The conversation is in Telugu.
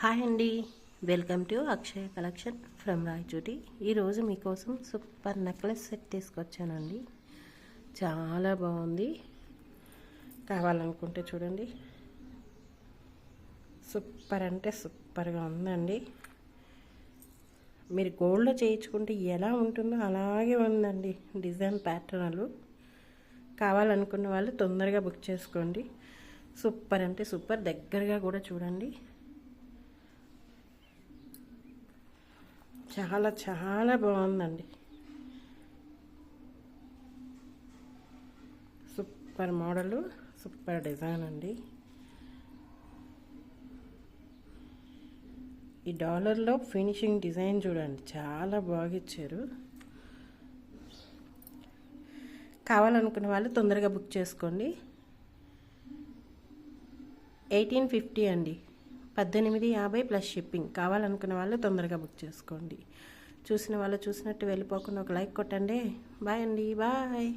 హాయ్ అండి, welcome to Akshaya collection from Rayachoti. ఈరోజు మీకోసం సూపర్ నెక్లెస్ సెట్ తీసుకొచ్చానండి. చాలా బాగుంది. కావాలనుకుంటే చూడండి, సూపర్ అంటే సూపర్గా ఉందండి. మీరు గోల్డ్లో చేయించుకుంటే ఎలా ఉంటుందో అలాగే ఉందండి. డిజైన్ ప్యాటర్న్లు కావాలనుకున్న వాళ్ళు తొందరగా బుక్ చేసుకోండి. సూపర్ అంటే సూపర్. దగ్గరగా కూడా చూడండి, చాలా చాలా బాగుందండి. సూపర్ మోడలు, సూపర్ డిజైన్ అండి. ఈ డాలర్లో ఫినిషింగ్ డిజైన్ చూడండి, చాలా బాగా ఇచ్చారు. కావాలనుకున్న వాళ్ళు తొందరగా బుక్ చేసుకోండి. 1850 అండి, 1850 ప్లస్ షిప్పింగ్. కావాలనుకున్న వాళ్ళు తొందరగా బుక్ చేసుకోండి. చూసిన వాళ్ళు చూసినట్టు వెళ్ళిపోకుండా ఒక లైక్ కొట్టండి. బాయ్ అండి, బాయ్.